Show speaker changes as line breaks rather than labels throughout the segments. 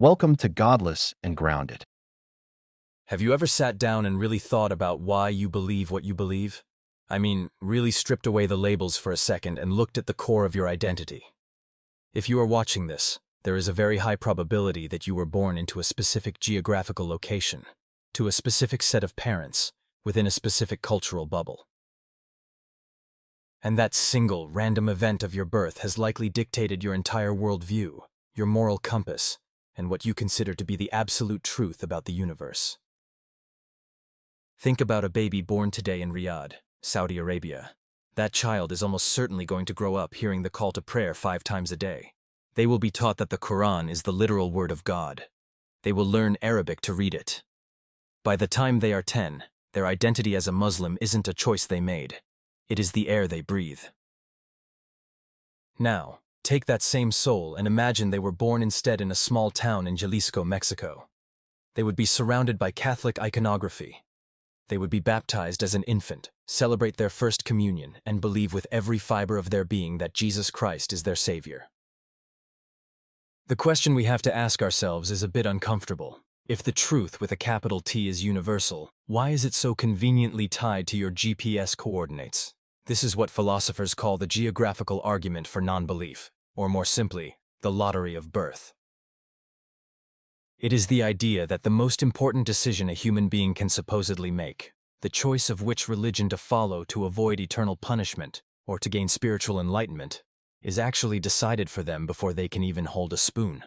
Welcome to Godless and Grounded.
Have you ever sat down and really thought about why you believe what you believe? I mean, really stripped away the labels for a second and looked at the core of your identity. If you are watching this, there is a very high probability that you were born into a specific geographical location, to a specific set of parents, within a specific cultural bubble. And that single, random event of your birth has likely dictated your entire worldview, your moral compass, and what you consider to be the absolute truth about the universe. Think about a baby born today in Riyadh, Saudi Arabia. That child is almost certainly going to grow up hearing the call to prayer 5 times a day. They will be taught that the Quran is the literal word of God. They will learn Arabic to read it. By the time they are 10, their identity as a Muslim isn't a choice they made. It is the air they breathe. Now, take that same soul and imagine they were born instead in a small town in Jalisco, Mexico. They would be surrounded by Catholic iconography. They would be baptized as an infant, celebrate their first communion, and believe with every fiber of their being that Jesus Christ is their Savior. The question we have to ask ourselves is a bit uncomfortable. If the truth with a capital T is universal, why is it so conveniently tied to your GPS coordinates? This is what philosophers call the geographical argument for non-belief, or more simply, the lottery of birth. It is the idea that the most important decision a human being can supposedly make, the choice of which religion to follow to avoid eternal punishment or to gain spiritual enlightenment, is actually decided for them before they can even hold a spoon.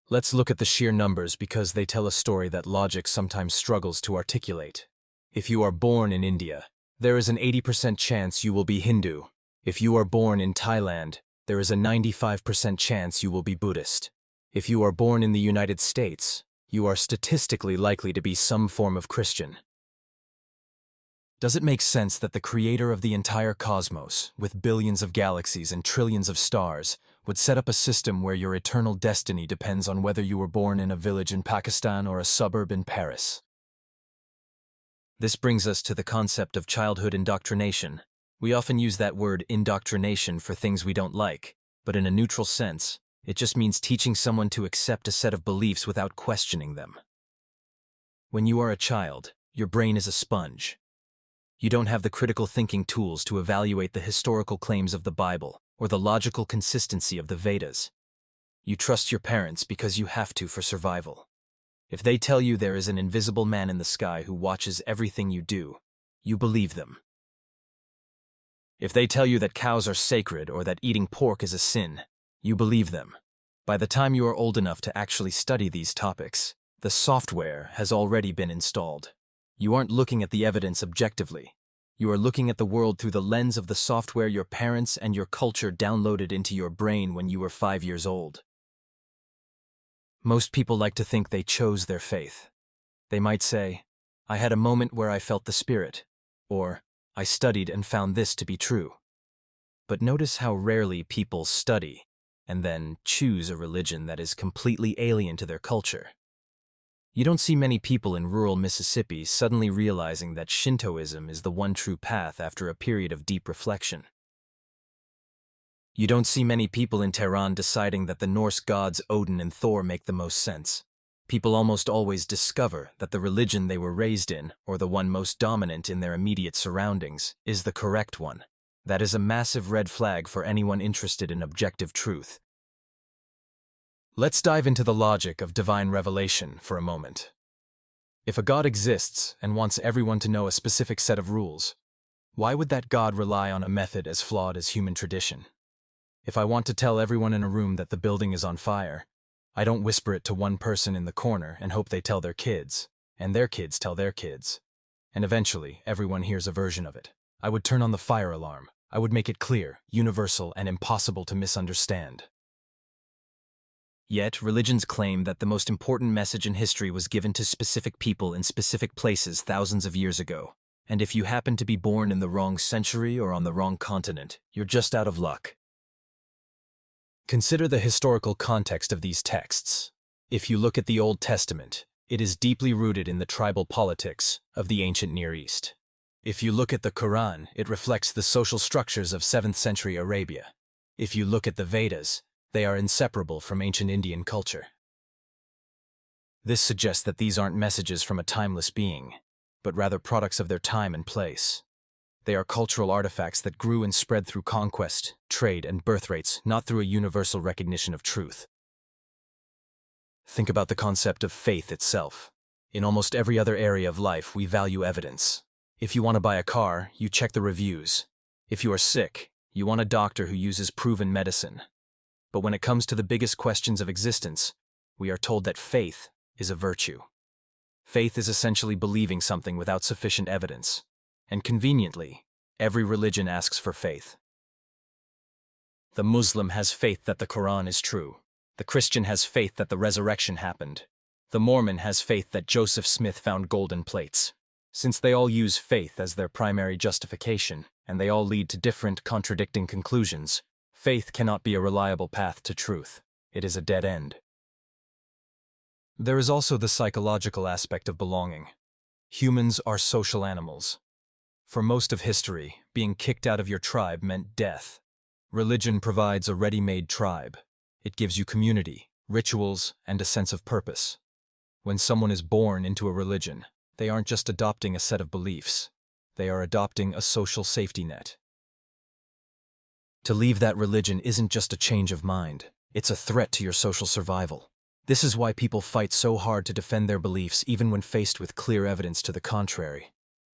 Let's look at the sheer numbers because they tell a story that logic sometimes struggles to articulate. If you are born in India, there is an 80% chance you will be Hindu. If you are born in Thailand, there is a 95% chance you will be Buddhist. If you are born in the United States, you are statistically likely to be some form of Christian. Does it make sense that the creator of the entire cosmos, with billions of galaxies and trillions of stars, would set up a system where your eternal destiny depends on whether you were born in a village in Pakistan or a suburb in Paris? This brings us to the concept of childhood indoctrination. We often use that word indoctrination for things we don't like, but in a neutral sense, it just means teaching someone to accept a set of beliefs without questioning them. When you are a child, your brain is a sponge. You don't have the critical thinking tools to evaluate the historical claims of the Bible or the logical consistency of the Vedas. You trust your parents because you have to for survival. If they tell you there is an invisible man in the sky who watches everything you do, you believe them. If they tell you that cows are sacred or that eating pork is a sin, you believe them. By the time you are old enough to actually study these topics, the software has already been installed. You aren't looking at the evidence objectively. You are looking at the world through the lens of the software your parents and your culture downloaded into your brain when you were 5 years old. Most people like to think they chose their faith. They might say, "I had a moment where I felt the Spirit," or "I studied and found this to be true." But notice how rarely people study and then choose a religion that is completely alien to their culture. You don't see many people in rural Mississippi suddenly realizing that Shintoism is the one true path after a period of deep reflection. You don't see many people in Tehran deciding that the Norse gods Odin and Thor make the most sense. People almost always discover that the religion they were raised in, or the one most dominant in their immediate surroundings, is the correct one. That is a massive red flag for anyone interested in objective truth. Let's dive into the logic of divine revelation for a moment. If a God exists and wants everyone to know a specific set of rules, why would that God rely on a method as flawed as human tradition? If I want to tell everyone in a room that the building is on fire, I don't whisper it to one person in the corner and hope they tell their kids, and their kids tell their kids. And eventually, everyone hears a version of it. I would turn on the fire alarm. I would make it clear, universal, and impossible to misunderstand. Yet, religions claim that the most important message in history was given to specific people in specific places thousands of years ago. And if you happen to be born in the wrong century or on the wrong continent, you're just out of luck. Consider the historical context of these texts. If you look at the Old Testament, it is deeply rooted in the tribal politics of the ancient Near East. If you look at the Quran, it reflects the social structures of 7th century Arabia. If you look at the Vedas, They are inseparable from ancient Indian culture. This suggests that these aren't messages from a timeless being, but rather products of their time and place. They are cultural artifacts that grew and spread through conquest, trade, and birth rates, not through a universal recognition of truth. Think about the concept of faith itself. In almost every other area of life, we value evidence. If you want to buy a car, you check the reviews. If you are sick, you want a doctor who uses proven medicine. But when it comes to the biggest questions of existence, we are told that faith is a virtue. Faith is essentially believing something without sufficient evidence. And conveniently, every religion asks for faith. The Muslim has faith that the Quran is true. The Christian has faith that the resurrection happened. The Mormon has faith that Joseph Smith found golden plates. Since they all use faith as their primary justification, and they all lead to different, contradicting conclusions, faith cannot be a reliable path to truth. It is a dead end. There is also the psychological aspect of belonging. Humans are social animals. For most of history, being kicked out of your tribe meant death. Religion provides a ready-made tribe. It gives you community, rituals, and a sense of purpose. When someone is born into a religion, they aren't just adopting a set of beliefs. They are adopting a social safety net. To leave that religion isn't just a change of mind. It's a threat to your social survival. This is why people fight so hard to defend their beliefs even when faced with clear evidence to the contrary.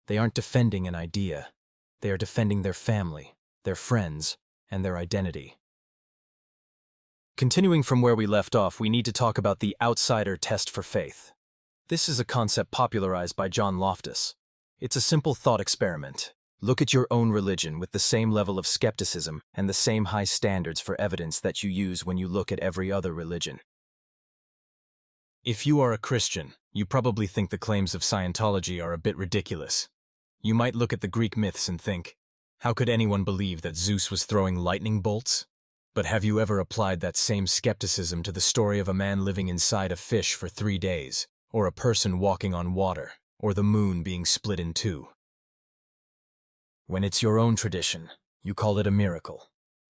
They aren't defending an idea. They are defending their family, their friends, and their identity. Continuing from where we left off, we need to talk about the outsider test for faith. This is a concept popularized by John Loftus. It's a simple thought experiment. Look at your own religion with the same level of skepticism and the same high standards for evidence that you use when you look at every other religion. If you are a Christian, you probably think the claims of Scientology are a bit ridiculous. You might look at the Greek myths and think, how could anyone believe that Zeus was throwing lightning bolts? But have you ever applied that same skepticism to the story of a man living inside a fish for 3 days, or a person walking on water, or the moon being split in two? When it's your own tradition, you call it a miracle.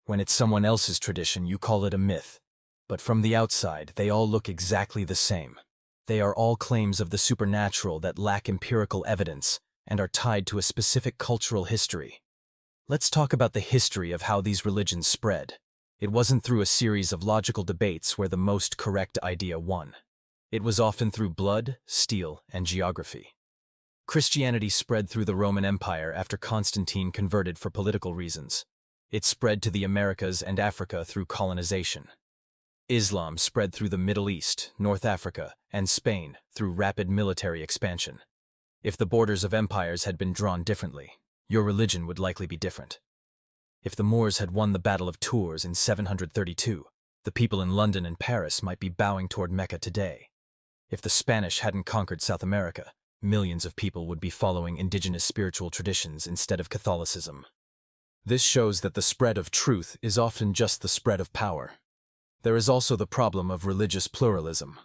When it's someone else's tradition, you call it a myth. But from the outside, they all look exactly the same. They are all claims of the supernatural that lack empirical evidence and are tied to a specific cultural history. Let's talk about the history of how these religions spread. It wasn't through a series of logical debates where the most correct idea won. It was often through blood, steel, and geography. Christianity spread through the Roman Empire after Constantine converted for political reasons. It spread to the Americas and Africa through colonization. Islam spread through the Middle East, North Africa, and Spain through rapid military expansion. If the borders of empires had been drawn differently, your religion would likely be different. If the Moors had won the Battle of Tours in 732, the people in London and Paris might be bowing toward Mecca today. If the Spanish hadn't conquered South America, millions of people would be following indigenous spiritual traditions instead of Catholicism. This shows that the spread of truth is often just the spread of power. There is also the problem of religious pluralism.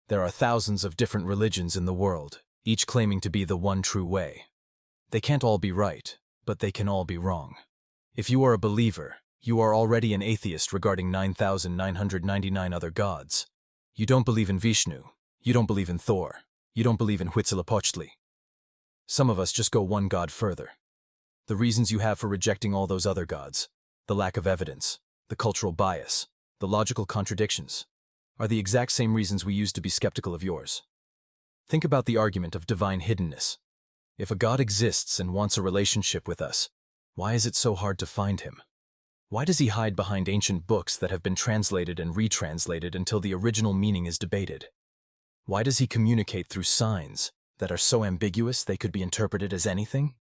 There are thousands of different religions in the world, each claiming to be the one true way. They can't all be right, but they can all be wrong. If you are a believer, you are already an atheist regarding 9,999 other gods. You don't believe in Vishnu. You don't believe in Thor. You don't believe in Huitzilopochtli. Some of us just go one god further. The reasons you have for rejecting all those other gods, the lack of evidence, the cultural bias, the logical contradictions, are the exact same reasons we use to be skeptical of yours. Think about the argument of divine hiddenness. If a God exists and wants a relationship with us, why is it so hard to find him? Why does he hide behind ancient books that have been translated and retranslated until the original meaning is debated? Why does he communicate through signs that are so ambiguous they could be interpreted as anything?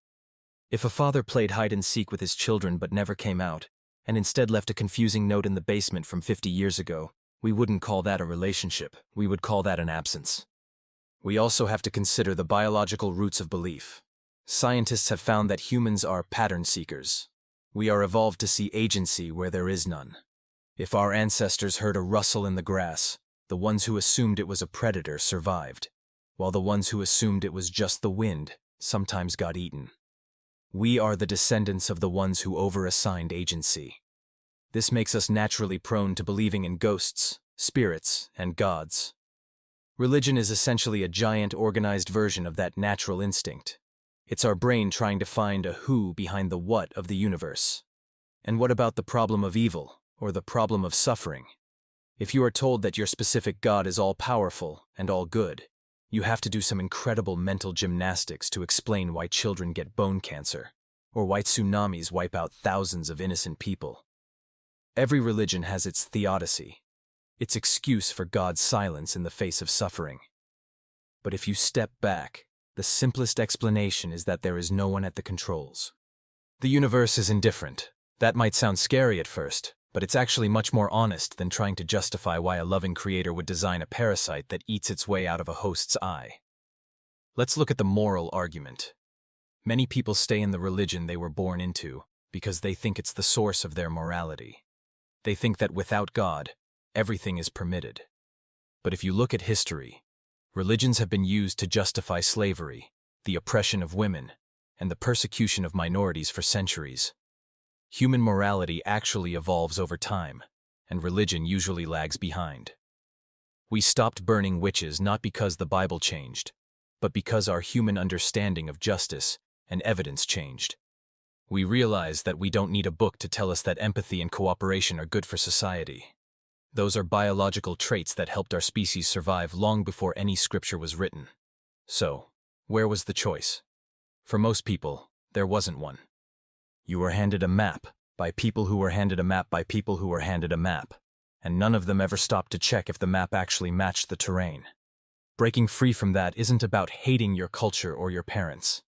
If a father played hide-and-seek with his children but never came out, and instead left a confusing note in the basement from 50 years ago, we wouldn't call that a relationship. We would call that an absence. We also have to consider the biological roots of belief. Scientists have found that humans are pattern seekers. We are evolved to see agency where there is none. If our ancestors heard a rustle in the grass, the ones who assumed it was a predator survived, while the ones who assumed it was just the wind sometimes got eaten. We are the descendants of the ones who overassigned agency. This makes us naturally prone to believing in ghosts, spirits, and gods. Religion is essentially a giant organized version of that natural instinct. It's our brain trying to find a who behind the what of the universe. And what about the problem of evil, or the problem of suffering? If you are told that your specific God is all-powerful and all good, you have to do some incredible mental gymnastics to explain why children get bone cancer, or why tsunamis wipe out thousands of innocent people. Every religion has its theodicy, its excuse for God's silence in the face of suffering. But if you step back, the simplest explanation is that there is no one at the controls. The universe is indifferent. That might sound scary at first, but it's actually much more honest than trying to justify why a loving creator would design a parasite that eats its way out of a host's eye. Let's look at the moral argument. Many people stay in the religion they were born into because they think it's the source of their morality. They think that without God, everything is permitted. But if you look at history, religions have been used to justify slavery, the oppression of women, and the persecution of minorities for centuries. Human morality actually evolves over time, and religion usually lags behind. We stopped burning witches not because the Bible changed, but because our human understanding of justice and evidence changed. We realized that we don't need a book to tell us that empathy and cooperation are good for society. Those are biological traits that helped our species survive long before any scripture was written. So, where was the choice? For most people, there wasn't one. You were handed a map by people who were handed a map by people who were handed a map, and none of them ever stopped to check if the map actually matched the terrain. Breaking free from that isn't about hating your culture or your parents.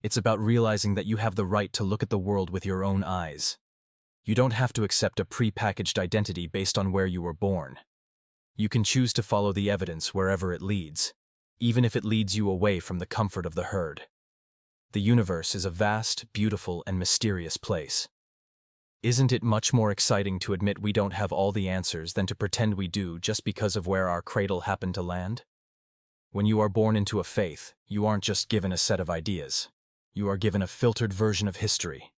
It's about realizing that you have the right to look at the world with your own eyes. You don't have to accept a pre-packaged identity based on where you were born. You can choose to follow the evidence wherever it leads, even if it leads you away from the comfort of the herd. The universe is a vast, beautiful, and mysterious place. Isn't it much more exciting to admit we don't have all the answers than to pretend we do just because of where our cradle happened to land? When you are born into a faith, you aren't just given a set of ideas. You are given a filtered version of history.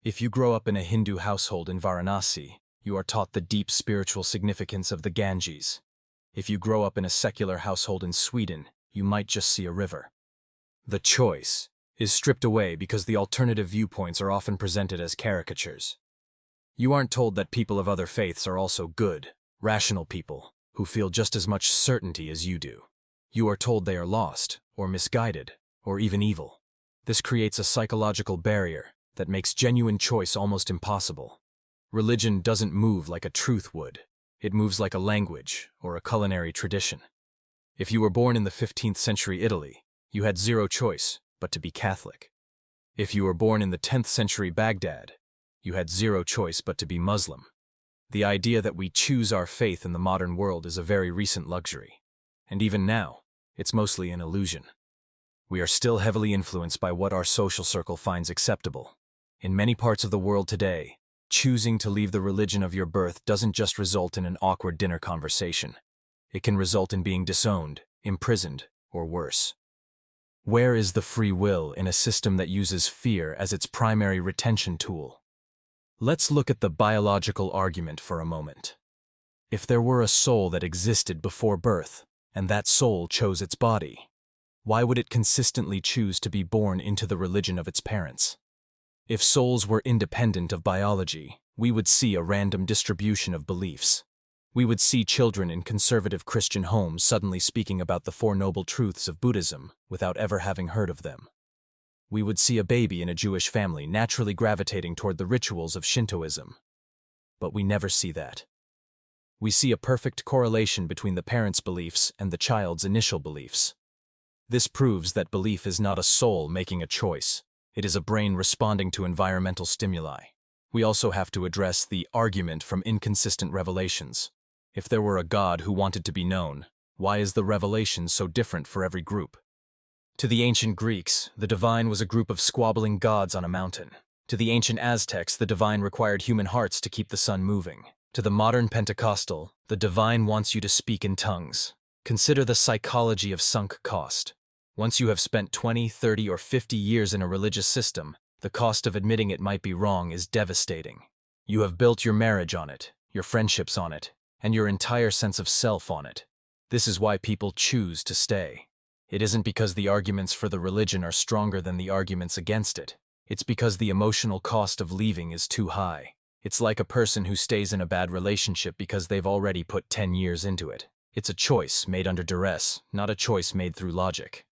If you grow up in a Hindu household in Varanasi, you are taught the deep spiritual significance of the Ganges. If you grow up in a secular household in Sweden, you might just see a river. The choice is stripped away because the alternative viewpoints are often presented as caricatures. You aren't told that people of other faiths are also good, rational people who feel just as much certainty as you do. You are told they are lost, or misguided, or even evil. This creates a psychological barrier that makes genuine choice almost impossible. Religion doesn't move like a truth would. It moves like a language or a culinary tradition. If you were born in the 15th century Italy, you had zero choice but to be Catholic. If you were born in the 10th century Baghdad, you had zero choice but to be Muslim. The idea that we choose our faith in the modern world is a very recent luxury. And even now, it's mostly an illusion. We are still heavily influenced by what our social circle finds acceptable. In many parts of the world today, choosing to leave the religion of your birth doesn't just result in an awkward dinner conversation. It can result in being disowned, imprisoned, or worse. Where is the free will in a system that uses fear as its primary retention tool? Let's look at the biological argument for a moment. If there were a soul that existed before birth, and that soul chose its body, why would it consistently choose to be born into the religion of its parents? If souls were independent of biology, we would see a random distribution of beliefs. We would see children in conservative Christian homes suddenly speaking about the Four Noble Truths of Buddhism without ever having heard of them. We would see a baby in a Jewish family naturally gravitating toward the rituals of Shintoism. But we never see that. We see a perfect correlation between the parents' beliefs and the child's initial beliefs. This proves that belief is not a soul making a choice. It is a brain responding to environmental stimuli. We also have to address the argument from inconsistent revelations. If there were a God who wanted to be known, why is the revelation so different for every group? To the ancient Greeks, the divine was a group of squabbling gods on a mountain. To the ancient Aztecs, the divine required human hearts to keep the sun moving. To the modern Pentecostal, the divine wants you to speak in tongues. Consider the psychology of sunk cost. Once you have spent 20, 30, or 50 years in a religious system, the cost of admitting it might be wrong is devastating. You have built your marriage on it, your friendships on it, and your entire sense of self on it. This is why people choose to stay. It isn't because the arguments for the religion are stronger than the arguments against it. It's because the emotional cost of leaving is too high. It's like a person who stays in a bad relationship because they've already put 10 years into it. It's a choice made under duress, not a choice made through logic.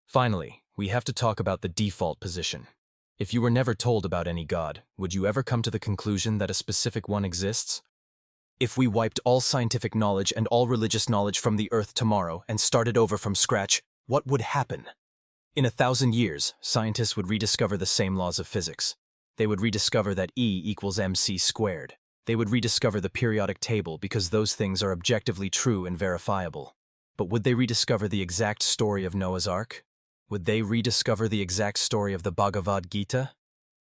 Finally, we have to talk about the default position. If you were never told about any god, would you ever come to the conclusion that a specific one exists? If we wiped all scientific knowledge and all religious knowledge from the earth tomorrow and started over from scratch, what would happen? In 1,000 years, scientists would rediscover the same laws of physics. They would rediscover that E equals mc squared. They would rediscover the periodic table because those things are objectively true and verifiable. But would they rediscover the exact story of Noah's Ark? Would they rediscover the exact story of the Bhagavad Gita?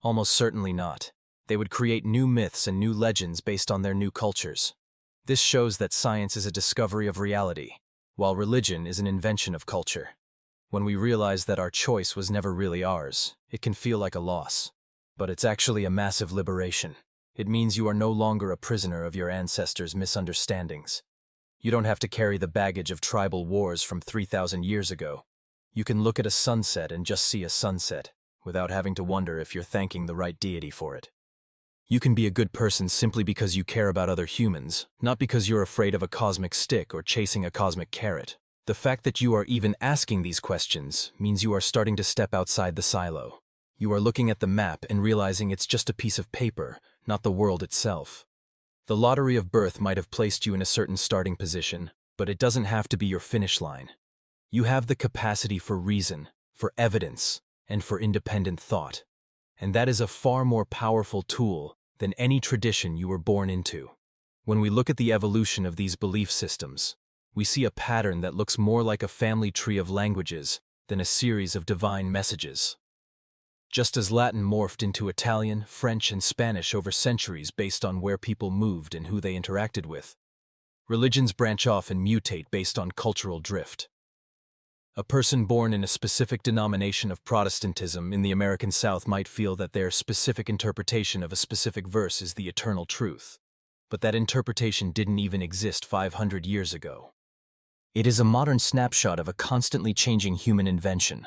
Almost certainly not. They would create new myths and new legends based on their new cultures. This shows that science is a discovery of reality, while religion is an invention of culture. When we realize that our choice was never really ours, it can feel like a loss. But it's actually a massive liberation. It means you are no longer a prisoner of your ancestors' misunderstandings. You don't have to carry the baggage of tribal wars from 3,000 years ago. You can look at a sunset and just see a sunset, without having to wonder if you're thanking the right deity for it. You can be a good person simply because you care about other humans, not because you're afraid of a cosmic stick or chasing a cosmic carrot. The fact that you are even asking these questions means you are starting to step outside the silo. You are looking at the map and realizing it's just a piece of paper, not the world itself. The lottery of birth might have placed you in a certain starting position, but it doesn't have to be your finish line. You have the capacity for reason, for evidence, and for independent thought. And that is a far more powerful tool than any tradition you were born into. When we look at the evolution of these belief systems, we see a pattern that looks more like a family tree of languages than a series of divine messages. Just as Latin morphed into Italian, French, and Spanish over centuries based on where people moved and who they interacted with, religions branch off and mutate based on cultural drift. A person born in a specific denomination of Protestantism in the American South might feel that their specific interpretation of a specific verse is the eternal truth, but that interpretation didn't even exist 500 years ago. It is a modern snapshot of a constantly changing human invention.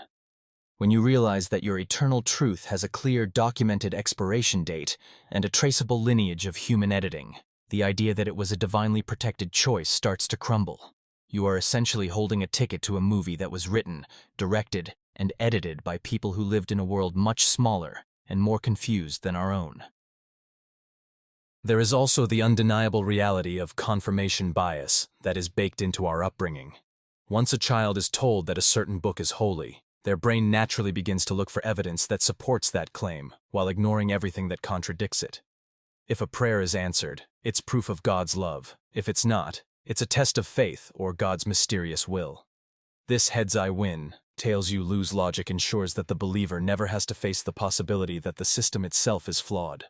When you realize that your eternal truth has a clear documented expiration date and a traceable lineage of human editing, the idea that it was a divinely protected choice starts to crumble. You are essentially holding a ticket to a movie that was written, directed, and edited by people who lived in a world much smaller and more confused than our own. There is also the undeniable reality of confirmation bias that is baked into our upbringing. Once a child is told that a certain book is holy, their brain naturally begins to look for evidence that supports that claim, while ignoring everything that contradicts it. If a prayer is answered, it's proof of God's love. If it's not, it's a test of faith or God's mysterious will. This heads I win, tails you lose logic ensures that the believer never has to face the possibility that the system itself is flawed.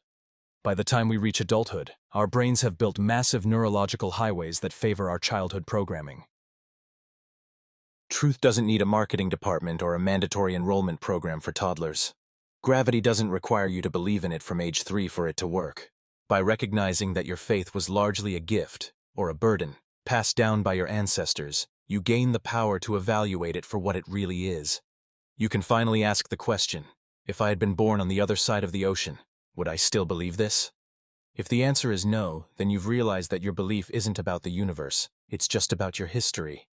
By the time we reach adulthood, our brains have built massive neurological highways that favor our childhood programming. Truth doesn't need a marketing department or a mandatory enrollment program for toddlers. Gravity doesn't require you to believe in it from age 3 for it to work. By recognizing that your faith was largely a gift, or a burden, passed down by your ancestors, you gain the power to evaluate it for what it really is. You can finally ask the question, if I had been born on the other side of the ocean, would I still believe this? If the answer is no, then you've realized that your belief isn't about the universe, it's just about your history.